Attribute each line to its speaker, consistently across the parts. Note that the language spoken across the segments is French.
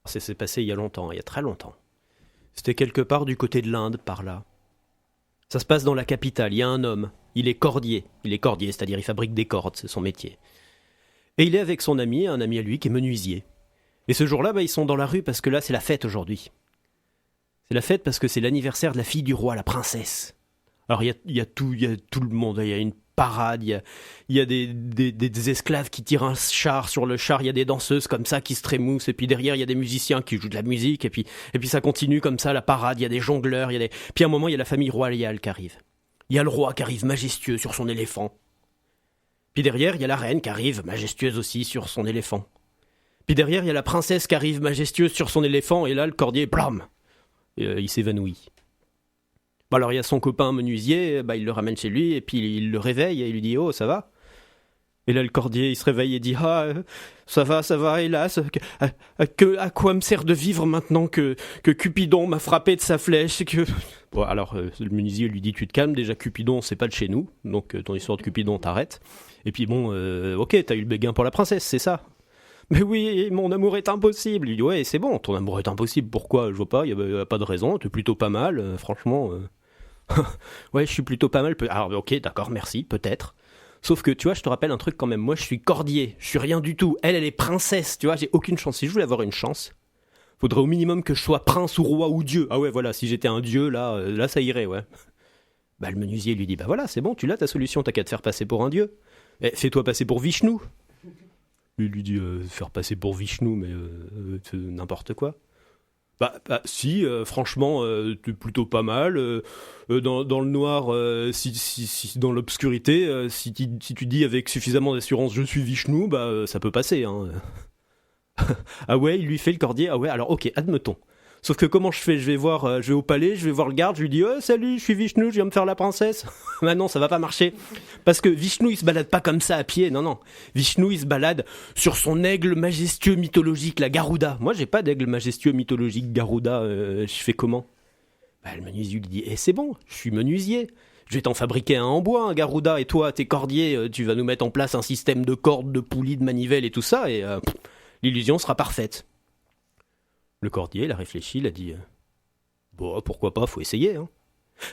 Speaker 1: Ça s'est passé il y a longtemps, il y a très longtemps. C'était quelque part du côté de l'Inde, par là. Ça se passe dans la capitale, il y a un homme, il est cordier. Il est cordier, c'est-à-dire il fabrique des cordes, c'est son métier. Et il est avec son ami, un ami à lui qui est menuisier. Et ce jour-là, ils sont dans la rue parce que là, c'est la fête aujourd'hui. C'est la fête parce que c'est l'anniversaire de la fille du roi, la princesse. Alors il y a tout le monde, il y a une parade, il y a des esclaves qui tirent un char, sur le char il y a des danseuses comme ça qui se trémoussent, et puis derrière il y a des musiciens qui jouent de la musique, et puis ça continue comme ça, la parade, il y a des jongleurs, puis à un moment il y a la famille royale qui arrive. Il y a le roi qui arrive majestueux sur son éléphant. Puis derrière il y a la reine qui arrive majestueuse aussi sur son éléphant. Puis derrière il y a la princesse qui arrive majestueuse sur son éléphant, et là le cordier, blam, il s'évanouit. Bon, alors il y a son copain menuisier, il le ramène chez lui et puis il le réveille et il lui dit « Oh, ça va ?» Et là le cordier il se réveille et dit « Ah, ça va, hélas, à quoi me sert de vivre maintenant que Cupidon m'a frappé de sa flèche que... » Bon, alors le menuisier lui dit « Tu te calmes, déjà Cupidon c'est pas de chez nous, donc ton histoire de Cupidon t'arrête. Et puis bon, ok, t'as eu le béguin pour la princesse, c'est ça ?» « Mais oui, mon amour est impossible. » Il lui dit « Ouais, c'est bon, ton amour est impossible. Pourquoi ? Je vois pas, il y a pas de raison. T'es plutôt pas mal, franchement. Ouais, je suis plutôt pas mal. Alors, ok, d'accord, merci, peut-être. Sauf que, tu vois, je te rappelle un truc quand même. Moi, je suis cordier. Je suis rien du tout. Elle est princesse. Tu vois, j'ai aucune chance. Si je voulais avoir une chance, faudrait au minimum que je sois prince ou roi ou dieu. Ah ouais, voilà, si j'étais un dieu, là ça irait, ouais. Le menuisier lui dit « Voilà, c'est bon, tu l'as ta solution. T'as qu'à te faire passer pour un dieu. Fais-toi passer pour Vishnu. » Lui dit faire passer pour Vishnu, mais n'importe quoi. Si, franchement, t'es plutôt pas mal. Dans le noir, si dans l'obscurité, si tu dis avec suffisamment d'assurance je suis Vishnu, ça peut passer. Hein. Ah ouais, il lui fait le cordier. Ah ouais, alors ok, admettons. Sauf que comment je fais ? Je vais au palais, je vais voir le garde, je lui dis « Oh, salut, je suis Vishnu, je viens me faire la princesse. » Non, ça va pas marcher. Parce que Vishnu, il se balade pas comme ça à pied, non. Vishnu, il se balade sur son aigle majestueux mythologique, la Garuda. Moi, j'ai pas d'aigle majestueux mythologique Garuda, je fais comment ? Le menuisier lui dit « c'est bon, je suis menuisier. Je vais t'en fabriquer un en bois, un Garuda, et toi, t'es cordier, tu vas nous mettre en place un système de cordes, de poulies, de manivelles et tout ça, et l'illusion sera parfaite. » Le cordier, il a réfléchi, il a dit « Bon, pourquoi pas, faut essayer. Hein. »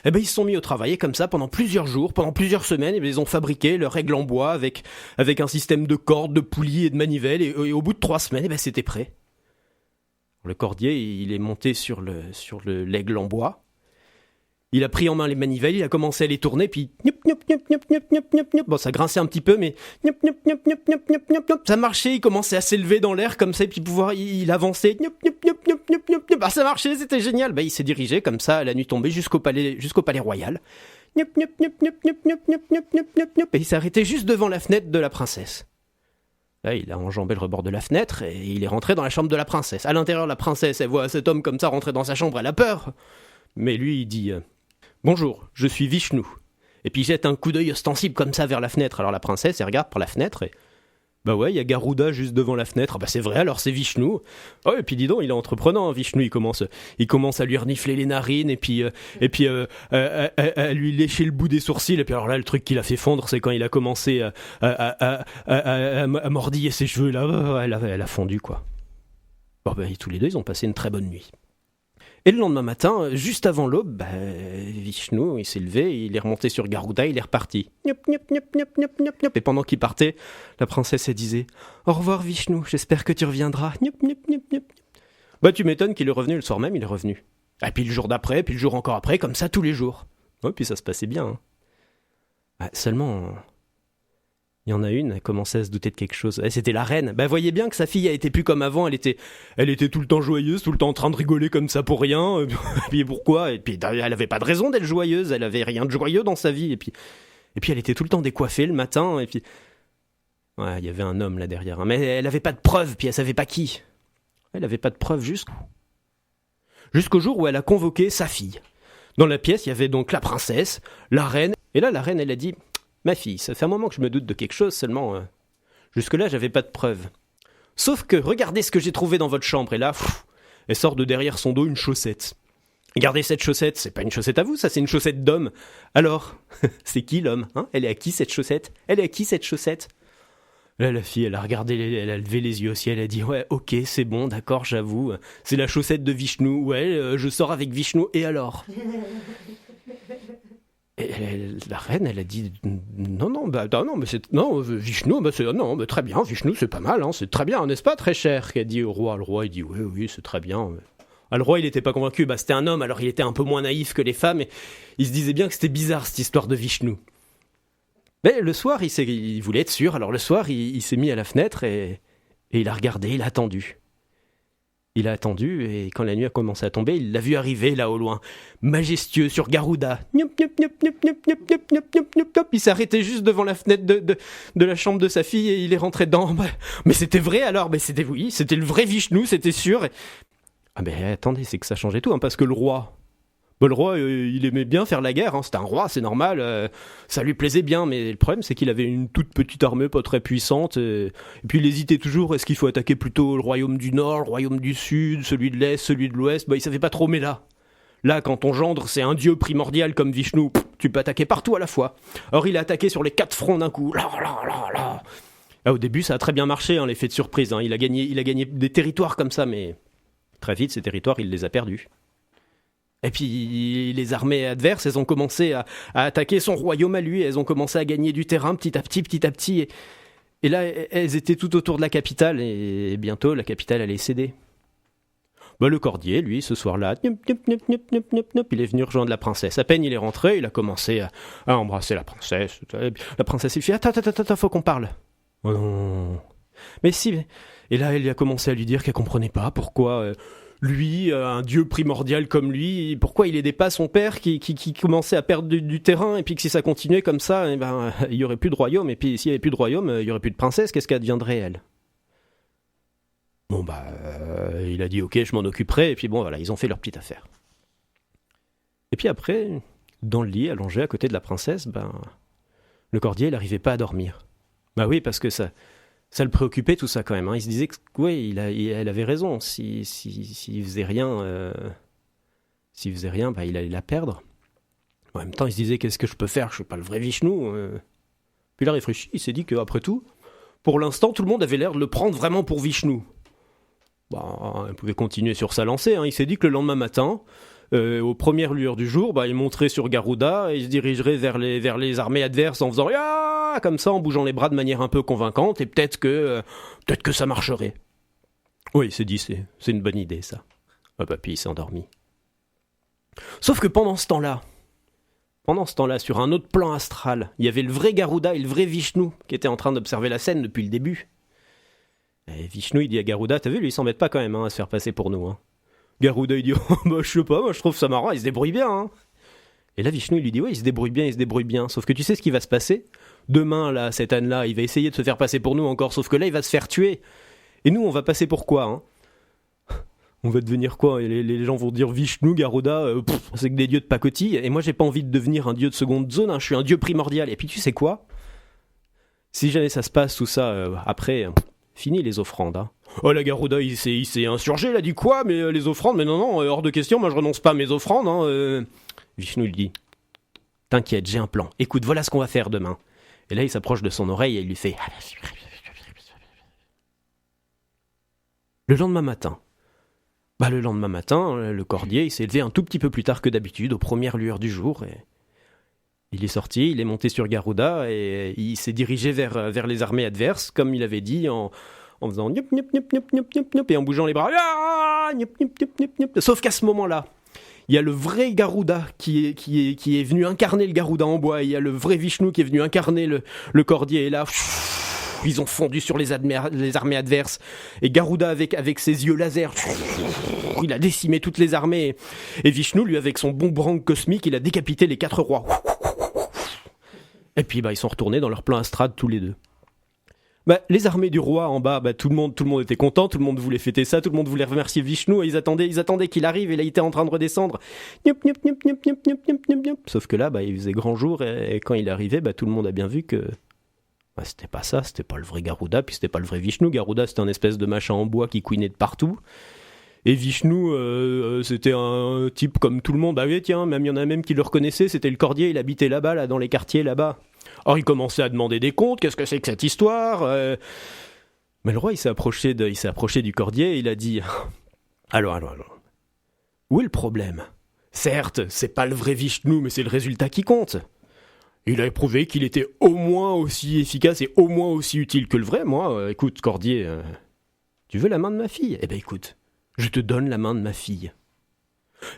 Speaker 1: Ils se sont mis au travail, et comme ça, pendant plusieurs jours, pendant plusieurs semaines, ils ont fabriqué leur aigle en bois avec un système de cordes, de poulies et de manivelles, et au bout de 3 semaines, c'était prêt. Le cordier, il est monté sur l'aigle en bois. Il a pris en main les manivelles, il a commencé à les tourner, puis bon, ça grinçait un petit peu, mais ça marchait, il commençait à s'élever dans l'air comme ça, et puis il avançait, ça marchait, c'était génial. Il s'est dirigé comme ça, à la nuit tombée, jusqu'au palais royal. Et il s'est arrêté juste devant la fenêtre de la princesse. Là, il a enjambé le rebord de la fenêtre, et il est rentré dans la chambre de la princesse. À l'intérieur, la princesse, elle voit cet homme comme ça rentrer dans sa chambre, elle a peur. Mais lui, il dit... Bonjour, je suis Vishnu. Et puis il jette un coup d'œil ostensible comme ça vers la fenêtre. Alors la princesse, elle regarde par la fenêtre et... ouais, il y a Garuda juste devant la fenêtre. C'est vrai, alors c'est Vishnu. Oh, et puis dis donc, il est entreprenant, hein, Vishnu. Il commence à lui renifler les narines et puis à lui lécher le bout des sourcils. Et puis alors là, le truc qui l'a fait fondre, c'est quand il a commencé à mordiller ses cheveux. Là, elle a fondu, quoi. Tous les deux, ils ont passé une très bonne nuit. Et le lendemain matin, juste avant l'aube, Vishnu, il s'est levé, il est remonté sur Garuda, il est reparti. Et pendant qu'il partait, la princesse, elle disait « Au revoir Vishnu, j'espère que tu reviendras. » Tu m'étonnes qu'il est revenu le soir même, il est revenu. Et puis le jour d'après, puis le jour encore après, comme ça tous les jours. Ouais, puis ça se passait bien. Hein. Seulement... Il y en a une, elle commençait à se douter de quelque chose. C'était la reine. Voyez bien que sa fille a été plus comme avant. Elle était tout le temps joyeuse, tout le temps en train de rigoler comme ça pour rien. Et puis pourquoi ? Et puis elle avait pas de raison d'être joyeuse. Elle avait rien de joyeux dans sa vie. Et puis elle était tout le temps décoiffée le matin. Et puis ouais, il y avait un homme là derrière. Hein. Mais elle avait pas de preuves. Puis elle savait pas qui. Elle avait pas de preuves jusqu'au jour où elle a convoqué sa fille. Dans la pièce, il y avait donc la princesse, la reine. Et là, la reine, elle a dit. Ma fille, ça fait un moment que je me doute de quelque chose, seulement... jusque-là, j'avais pas de preuves. Sauf que, regardez ce que j'ai trouvé dans votre chambre, et là, elle sort de derrière son dos une chaussette. Regardez cette chaussette, c'est pas une chaussette à vous, ça c'est une chaussette d'homme. Alors, c'est qui l'homme, hein ? Elle est à qui cette chaussette ? Là, la fille, elle a regardé, elle a levé les yeux au ciel, elle a dit ouais, ok, c'est bon, d'accord, j'avoue, c'est la chaussette de Vishnu. Ouais, je sors avec Vishnu. Et alors? Et la reine, elle a dit non, non, non, mais c'est non, Vishnu, non, mais très bien, Vishnu, c'est pas mal, hein, c'est très bien, n'est-ce pas, très cher? Qu'elle dit au roi. Le roi, il dit oui, oui, c'est très bien. Ah, le roi, il était pas convaincu. C'était un homme, alors il était un peu moins naïf que les femmes. Et il se disait bien que c'était bizarre cette histoire de Vishnu. Mais le soir, il voulait être sûr. Alors le soir, il s'est mis à la fenêtre et il a regardé, il a attendu. Il a attendu et quand la nuit a commencé à tomber, il l'a vu arriver là au loin, majestueux sur Garuda. Il s'est arrêté juste devant la fenêtre de la chambre de sa fille et il est rentré dedans. Mais c'était vrai alors, mais c'était oui, c'était le vrai Vishnu, c'était sûr. Ah mais attendez, c'est que ça changeait tout, hein, parce que le roi, il aimait bien faire la guerre, hein, c'était un roi, c'est normal, ça lui plaisait bien, mais le problème c'est qu'il avait une toute petite armée pas très puissante, et puis il hésitait toujours, est-ce qu'il faut attaquer plutôt le royaume du Nord, le royaume du Sud, celui de l'Est, celui de l'Ouest, il savait pas trop, mais là quand ton gendre c'est un dieu primordial comme Vishnu, tu peux attaquer partout à la fois. Or il a attaqué sur les 4 fronts d'un coup, là. Ah, au début ça a très bien marché, hein, l'effet de surprise, hein, il a gagné des territoires comme ça, mais très vite ces territoires il les a perdus. Et puis les armées adverses, elles ont commencé à attaquer son royaume à lui, elles ont commencé à gagner du terrain petit à petit, et là elles étaient tout autour de la capitale, et bientôt la capitale allait céder. Le cordier, lui, ce soir-là, il est venu rejoindre la princesse. À peine il est rentré, il a commencé à embrasser la princesse. La princesse, il fait attends, faut qu'on parle. Oh non. Mais si. Et là, elle lui a commencé à lui dire qu'elle comprenait pas pourquoi lui, un dieu primordial comme lui, pourquoi il aidait pas son père qui commençait à perdre du terrain, et puis que si ça continuait comme ça, il y aurait plus de royaume, et puis s'il y avait plus de royaume, il y aurait plus de princesse, qu'est-ce qu'elle deviendrait, elle? Il a dit ok, je m'en occuperai, et puis voilà, ils ont fait leur petite affaire. Et puis après, dans le lit, allongé à côté de la princesse, le cordier, il n'arrivait pas à dormir. Oui, parce que ça le préoccupait tout ça quand même, hein. Il se disait que oui, elle avait raison. S'il faisait rien, il allait la perdre. En même temps, il se disait qu'est-ce que je peux faire? Je suis pas le vrai Vishnu. Puis il a réfléchi, il s'est dit qu'après tout, pour l'instant, tout le monde avait l'air de le prendre vraiment pour Vishnu. Il pouvait continuer sur sa lancée, hein. Il s'est dit que le lendemain matin, aux premières lueurs du jour, il monterait sur Garuda et il se dirigerait vers les armées adverses en faisant ya, comme ça, en bougeant les bras de manière un peu convaincante, et peut-être que ça marcherait. Oui, il s'est dit c'est une bonne idée ça. Puis il s'est endormi. Sauf que pendant ce temps-là, sur un autre plan astral, il y avait le vrai Garuda et le vrai Vishnu qui étaient en train d'observer la scène depuis le début. Et Vishnu, il dit à Garuda, t'as vu, lui, il s'embête pas quand même à se faire passer pour nous. Hein. Garuda, il dit, je sais pas, moi je trouve ça marrant, il se débrouille bien. Hein. Et là, Vishnu, il lui dit, ouais, il se débrouille bien. Sauf que tu sais ce qui va se passer? Demain, là, cette âne-là, il va essayer de se faire passer pour nous encore, sauf que là, il va se faire tuer. Et nous, on va passer pour quoi, hein? On va devenir quoi? Les gens vont dire Vishnu, Garuda, c'est que des dieux de pacotille. Et moi, j'ai pas envie de devenir un dieu de seconde zone, hein. Je suis un dieu primordial. Et puis, tu sais quoi? Si jamais ça se passe, tout ça, après, fini les offrandes, hein. Oh, la Garuda, il s'est insurgé, il a dit quoi? Mais les offrandes, mais non, hors de question, moi je renonce pas à mes offrandes, hein. Vishnu lui dit, t'inquiète, j'ai un plan. Écoute, voilà ce qu'on va faire demain. Et là, il s'approche de son oreille et il lui fait... Le lendemain matin, le cordier, il s'est levé un tout petit peu plus tard que d'habitude, aux premières lueurs du jour, et il est sorti, il est monté sur Garuda, et il s'est dirigé vers les armées adverses, comme il avait dit, en faisant et en bougeant les bras. Sauf qu'à ce moment-là, il y a le vrai Garuda qui est venu incarner le Garuda en bois, et il y a le vrai Vishnu qui est venu incarner le cordier, et là... Ils ont fondu sur les armées adverses. Et Garuda, avec ses yeux laser, il a décimé toutes les armées. Et Vishnu, lui, avec son boomerang cosmique, il a décapité les 4 rois. Et puis, ils sont retournés dans leur plan astral tous les deux. Les armées du roi en bas, tout le monde était content, tout le monde voulait fêter ça, tout le monde voulait remercier Vishnu, et ils attendaient qu'il arrive, et là il était en train de redescendre. Sauf que là, il faisait grand jour, et quand il arrivait, tout le monde a bien vu que c'était pas ça, c'était pas le vrai Garuda, puis c'était pas le vrai Vishnu. Garuda, c'était un espèce de machin en bois qui couinait de partout. Et Vishnu, c'était un type comme tout le monde. Oui, tiens, même il y en a même qui le reconnaissaient, c'était le cordier, il habitait là-bas, là, dans les quartiers là-bas. Alors il commençait à demander des comptes, qu'est-ce que c'est que cette histoire Mais le roi il s'est approché du cordier et il a dit alors, où est le problème ? Certes, c'est pas le vrai Vishnu, mais c'est le résultat qui compte. Il a prouvé qu'il était au moins aussi efficace et au moins aussi utile que le vrai. Moi, écoute, Cordier, tu veux la main de ma fille ? Eh ben écoute, je te donne la main de ma fille.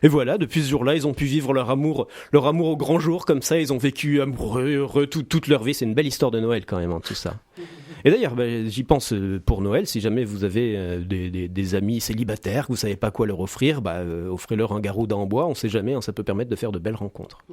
Speaker 1: Et voilà, depuis ce jour-là, ils ont pu vivre leur amour au grand jour, comme ça, ils ont vécu amoureux, heureux, toute leur vie. C'est une belle histoire de Noël quand même, tout ça. Et d'ailleurs, j'y pense pour Noël, si jamais vous avez des amis célibataires, que vous savez pas quoi leur offrir, offrez-leur un garouda en bois, on sait jamais, ça peut permettre de faire de belles rencontres.